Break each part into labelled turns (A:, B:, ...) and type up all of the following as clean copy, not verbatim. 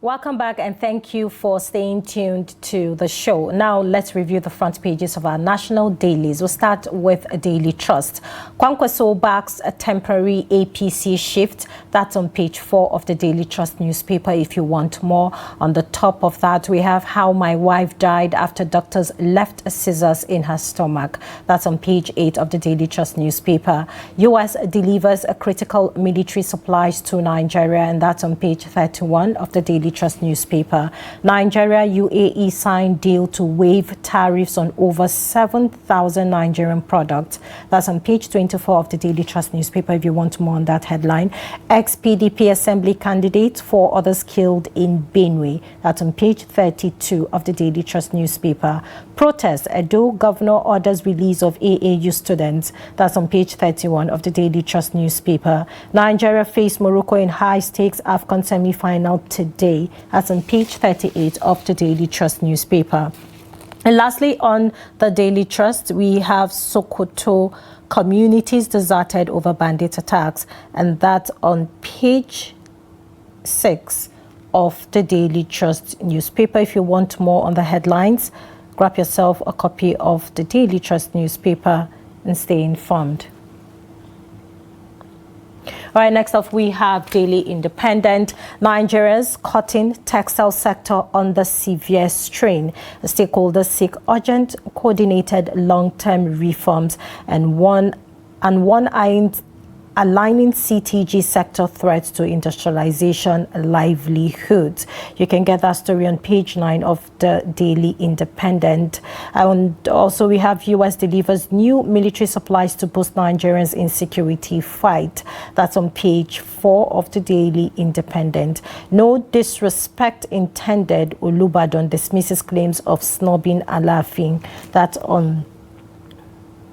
A: Welcome back and thank you for staying tuned to the show. Now let's review the front pages of our national dailies. We'll start with a Daily Trust. Kwankwaso backs a temporary APC shift. That's on page 4 of the Daily Trust newspaper if you want more. On the top of that, we have how my wife died after doctors left scissors in her stomach. That's on page 8 of the Daily Trust newspaper. US delivers a critical military supplies to Nigeria, and that's on page 31 of the Daily Trust newspaper. Nigeria UAE signed deal to waive tariffs on over 7,000 Nigerian products. That's on page 24 of the Daily Trust newspaper if you want more on that headline. Ex-PDP assembly candidate, 4 others killed in Benue. That's on page 32 of the Daily Trust newspaper. Protest, Edo governor orders release of AAU students. That's on page 31 of the Daily Trust newspaper. Nigeria faced Morocco in high-stakes AFCON semi-final today. That's on page 38 of the Daily Trust newspaper. And lastly, on the Daily Trust, we have Sokoto communities deserted over bandit attacks, and that's on page 6 of the Daily Trust newspaper. If you want more on the headlines, grab yourself a copy of the Daily Trust newspaper and stay informed. All right, next up, we have Daily Independent. Nigeria's cotton textile sector under severe strain. The stakeholders seek urgent, coordinated long-term reforms and one aligning CTG sector threats to industrialization livelihoods. You can get that story on page 9 of the Daily Independent. And also we have US delivers new military supplies to boost Nigerians in security fight. That's on page 4 of the Daily Independent. No disrespect intended, Olubadan dismisses claims of snubbing Alafin. That's on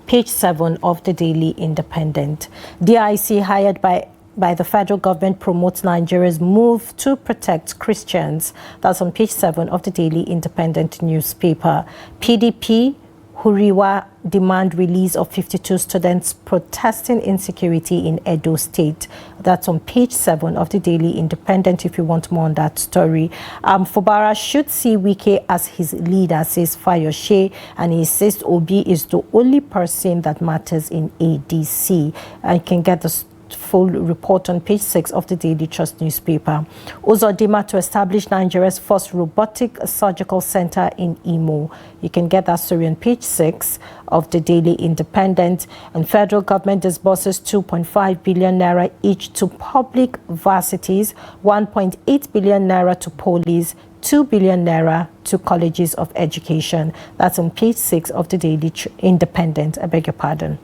A: page 7 of the Daily Independent. DIC hired by the federal government promotes Nigeria's move to protect Christians. That's on page 7 of the Daily Independent newspaper. PDP, Huriwa demand release of 52 students protesting insecurity in Edo State. That's on page 7 of the Daily Independent if you want more on that story. Fubara should see Wike as his leader, says Fayoshe, and he says Obi is the only person that matters in ADC. I can get the full report on page 6 of the Daily Trust newspaper. Uzodimma to establish Nigeria's first robotic surgical center in Imo. You can get that story on page 6 of the Daily Independent. And federal government disburses 2.5 billion naira each to public varsities, 1.8 billion naira to police, 2 billion naira to colleges of education. That's on page 6 of the Daily Independent. I beg your pardon.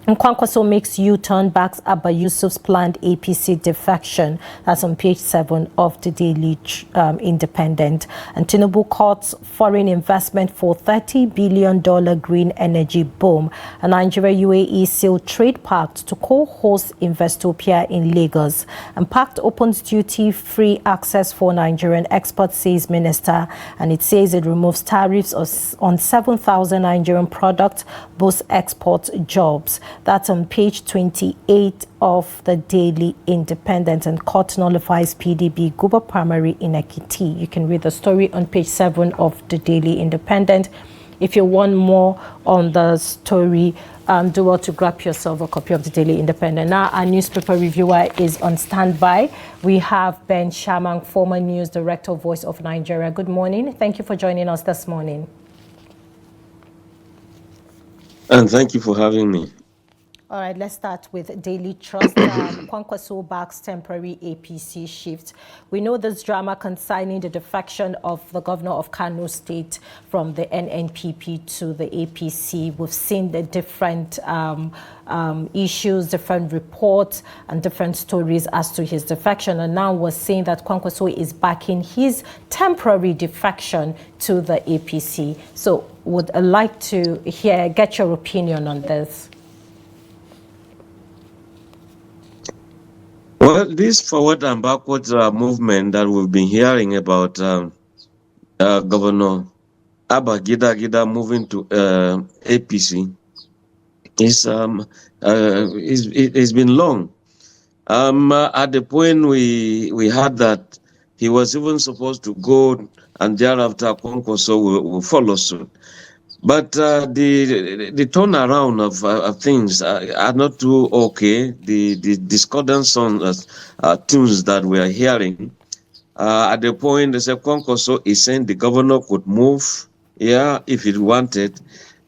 A: And Kwankwaso makes U-turn, backs Abba Yusuf's planned APC defection. That's on page 7 of the Daily Independent. And Tinubu courts foreign investment for $30 billion green energy boom. And Nigeria UAE sealed trade pact to co-host Investopia in Lagos. And pact opens duty-free access for Nigerian exports, says minister. And it says it removes tariffs on 7,000 Nigerian products, boosts export jobs. That's on page 28 of the Daily Independent. And court nullifies PDB Guba primary in Ekiti. You can read the story on page 7 of the Daily Independent. If you want more on the story, do well to grab yourself a copy of the Daily Independent. Now, our newspaper reviewer is on standby. We have Ben Shamang, former news director, Voice of Nigeria. Good morning. Thank you for joining us this morning.
B: And thank you for having me.
A: All right, let's start with Daily Trust. Kwankwaso backs temporary APC shift. We know this drama concerning the defection of the governor of Kano State from the NNPP to the APC. We've seen the different issues, different reports, and different stories as to his defection. And now we're saying that Kwankwaso is backing his temporary defection to the APC. So would I like to get your opinion on this?
B: Well, this forward and backwards movement that we've been hearing about Governor Abba Gida moving to APC it's been long. At the point we had that He was even supposed to go, and thereafter Kwankwaso will follow suit. But the turnaround of things are not too okay. The discordance on tunes that we are hearing at the point, the Kwankwaso is saying the governor could move, yeah, if he wanted.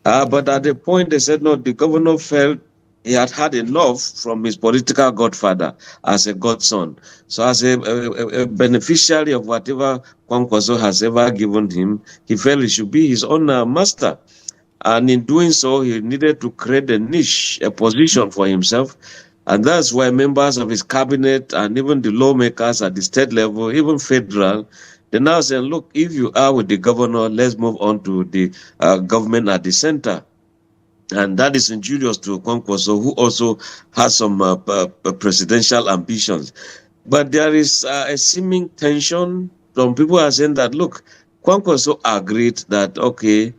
B: But at the point, they said no, the governor felt he had had enough from his political godfather as a godson. So, as a beneficiary of whatever Kwankwaso has ever given him, he felt he should be his own master. And in doing so, he needed to create a niche, a position for himself. And that's why members of his cabinet and even the lawmakers at the state level, even federal, they now say, look, if you are with the governor, let's move on to the government at the center. And that is injurious to Kwankwaso, who also has some presidential ambitions. But there is a seeming tension. Some people are saying that, look, Kwankwaso agreed that, okay,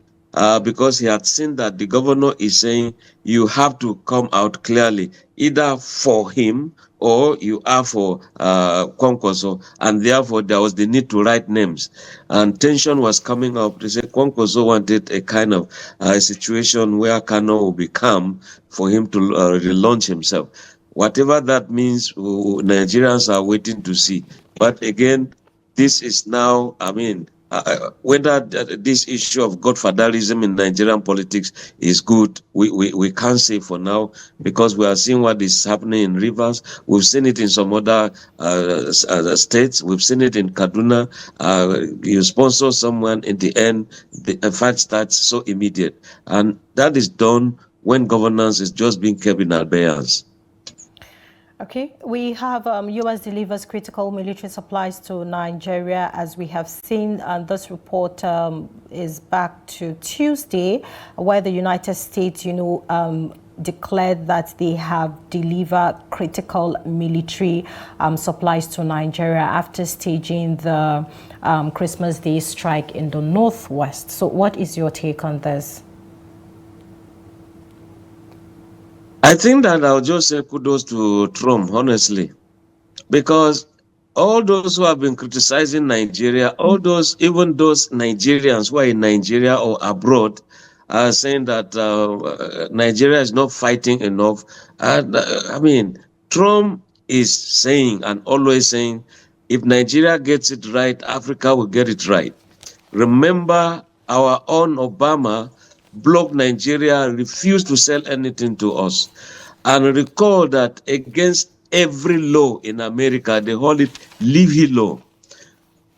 B: because he had seen that the governor is saying you have to come out clearly, either for him or you are for Kwankwaso, and therefore there was the need to write names. And tension was coming up. They said Kwankwaso wanted a kind of situation where Kano will be calm for him to relaunch himself. Whatever that means, Nigerians are waiting to see. But again, this is now, I mean, whether this issue of godfatherism in Nigerian politics is good, we can't say for now, because we are seeing what is happening in Rivers. We've seen it in some other states. We've seen it in Kaduna. You sponsor someone, in the end, the fight starts so immediate. And that is done when governance is just being kept in abeyance.
A: Okay, we have U.S. delivers critical military supplies to Nigeria, as we have seen, and this report is back to Tuesday, where the United States, declared that they have delivered critical military supplies to Nigeria after staging the Christmas Day strike in the Northwest. So what is your take on this?
B: I think that I'll just say kudos to Trump, honestly, because all those who have been criticizing Nigeria, even those Nigerians who are in Nigeria or abroad, are saying that Nigeria is not fighting enough. And I mean, Trump is saying and always saying, if Nigeria gets it right, Africa will get it right. Remember, our own Obama blocked Nigeria, refused to sell anything to us. And recall that against every law in America, they call it Levy law.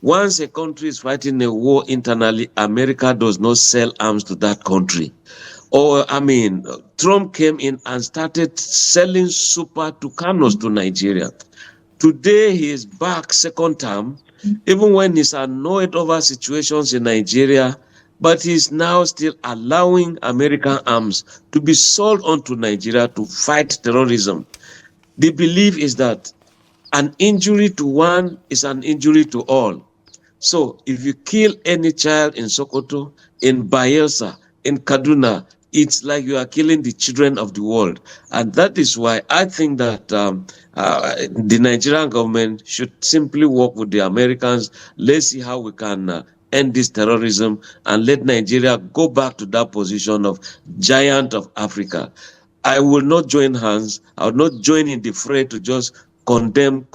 B: Once a country is fighting a war internally, America does not sell arms to that country. Or, I mean, Trump came in and started selling super Tucanos to Nigeria. Today, he is back second term, even when he's annoyed over situations in Nigeria, but he's now still allowing American arms to be sold onto Nigeria to fight terrorism. The belief is that an injury to one is an injury to all. So if you kill any child in Sokoto, in Bayelsa, in Kaduna, it's like you are killing the children of the world. And that is why I think that the Nigerian government should simply work with the Americans. Let's see how we can end this terrorism and let Nigeria go back to that position of giant of Africa. I will not join hands. I will not join in the fray to just condemn.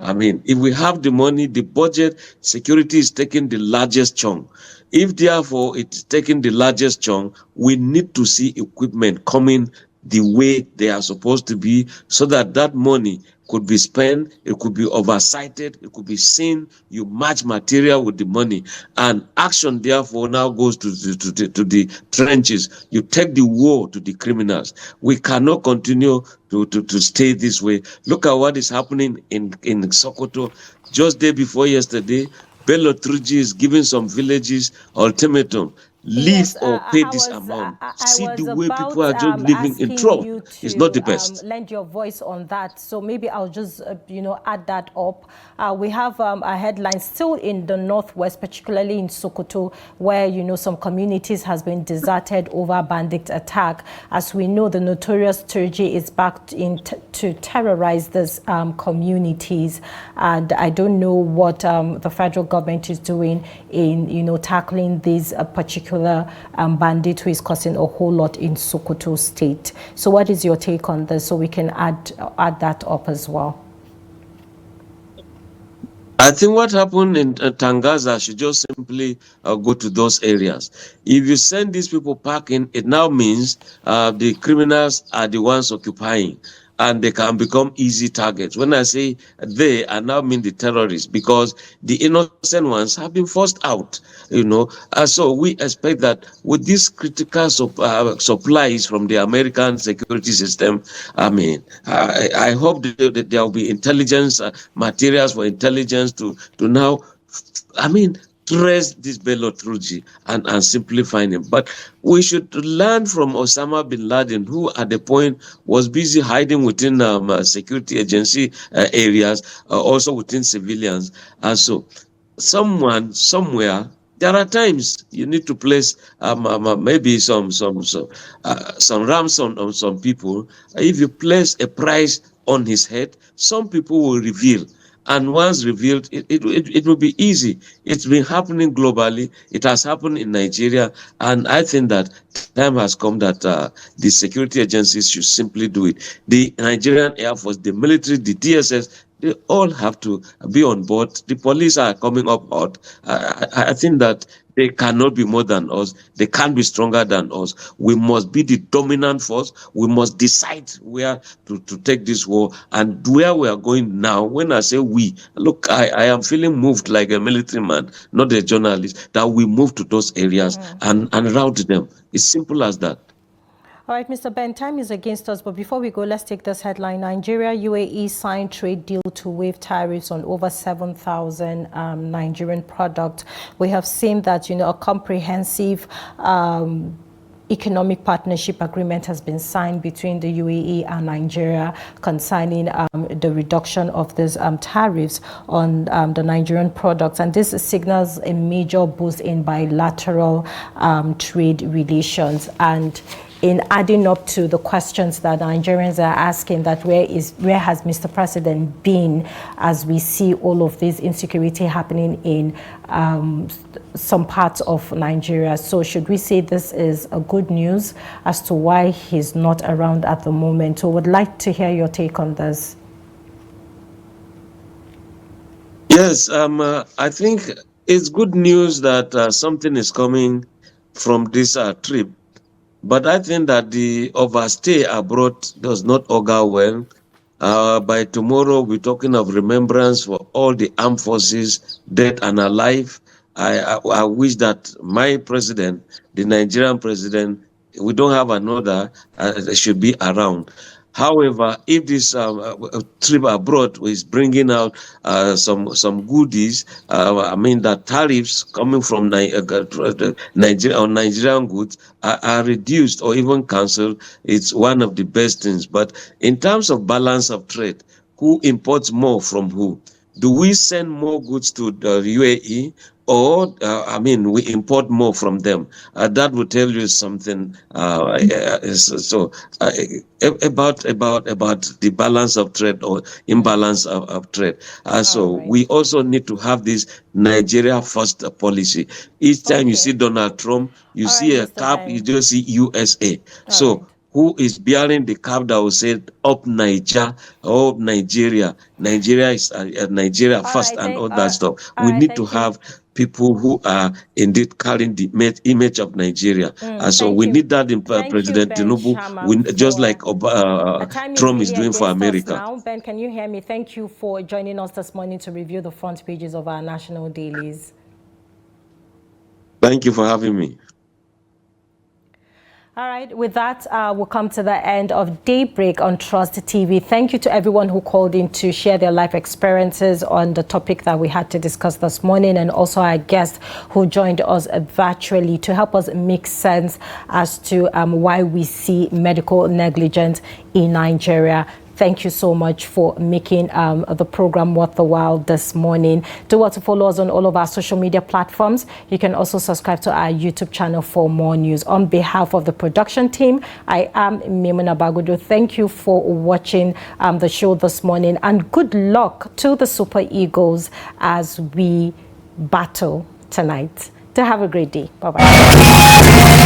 B: I mean, if we have the money, the budget, security is taking the largest chunk. If therefore it's taking the largest chunk, we need to see equipment coming the way they are supposed to be, so that that money could be spent, it could be oversighted, it could be seen, you match material with the money, and action therefore now goes to the trenches. You take the war to the criminals. We cannot continue to stay this way. Look at what is happening in Sokoto. Just day before yesterday, Bello Truji is giving some villages ultimatum. live
A: Yes,
B: or pay this amount.
A: I
B: See the
A: was
B: way people
A: about
B: are just living in
A: asking
B: Trump.
A: you
B: It's not
A: to
B: the best.
A: lend your voice on that. So maybe I'll just, add that up. We have a headline still in the Northwest, particularly in Sokoto, where, some communities has been deserted over bandit attack. As we know, the notorious Turji is back to terrorize these communities. And I don't know what the federal government is doing in, tackling this particular bandit who is causing a whole lot in Sokoto State. So what is your take on this? So we can add that up as well.
B: I think what happened in Tangaza should just simply go to those areas. If you send these people packing, it now means the criminals are the ones occupying, and they can become easy targets. When I say they, I now mean the terrorists, because the innocent ones have been forced out. So we expect that with these critical supplies from the American security system, I mean, I hope that there will be intelligence materials for intelligence to now, I mean, trace this Bello Truji and simply find him. But we should learn from Osama bin Laden, who at the point was busy hiding within security agency areas, also within civilians. And so someone somewhere, there are times you need to place maybe some ransom on some people. If you place a price on his head, some people will reveal, and once revealed, it will be easy. It's been happening globally. It has happened in Nigeria, and I think that time has come that the security agencies should simply do it. The Nigerian Air Force, the military, the DSS, they all have to be on board. The police are coming up hot. I think that they cannot be more than us. They can't be stronger than us. We must be the dominant force. We must decide where to take this war and where we are going now. When I say we, look, I am feeling moved like a military man, not a journalist, that we move to those areas and route them. It's simple as that.
A: All right, Mr. Ben, time is against us, but before we go, let's take this headline. Nigeria, UAE signed trade deal to waive tariffs on over 7,000 Nigerian products. We have seen that, a comprehensive economic partnership agreement has been signed between the UAE and Nigeria concerning the reduction of these tariffs on the Nigerian products. And this signals a major boost in bilateral trade relations. And in adding up to the questions that Nigerians are asking, that where has Mr. President been as we see all of this insecurity happening in some parts of Nigeria. So should we say this is a good news as to why he's not around at the moment? So would like to hear your take on this.
B: Yes, I think it's good news that something is coming from this trip. But I think that the overstay abroad does not augur well. By tomorrow, we're talking of remembrance for all the armed forces, dead and alive. I wish that my president, the Nigerian president, we don't have another, should be around. However, if this trip abroad is bringing out some goodies, I mean that tariffs coming from Nigeria on Nigerian goods are reduced or even cancelled, it's one of the best things. But in terms of balance of trade, who imports more from who? Do we send more goods to the UAE, or we import more from them? That will tell you something. About the balance of trade or imbalance of trade. So
A: right.
B: we also need to have this Nigeria first policy. Each time you see Donald Trump, you see a cap, you just see USA. So who is bearing the cap that will say up Niger, up Nigeria? Nigeria is Nigeria first, and all that stuff. We need to have people who are indeed carrying the image of Nigeria. So we need that in President Tinubu, just like Trump is doing for America.
A: Now, Ben, can you hear me? Thank you for joining us this morning to review the front pages of our national dailies.
B: Thank you for having me.
A: All right, with that, we'll come to the end of Daybreak on Trust TV. Thank you to everyone who called in to share their life experiences on the topic that we had to discuss this morning, and also our guests who joined us virtually to help us make sense as to why we see medical negligence in Nigeria. Thank you so much for making the program worth the while this morning. Do want to follow us on all of our social media platforms. You can also subscribe to our YouTube channel for more news. On behalf of the production team, I am Mimuna Bagudu. Thank you for watching the show this morning, and good luck to the Super Eagles as we battle tonight. To have a great day. Bye-bye.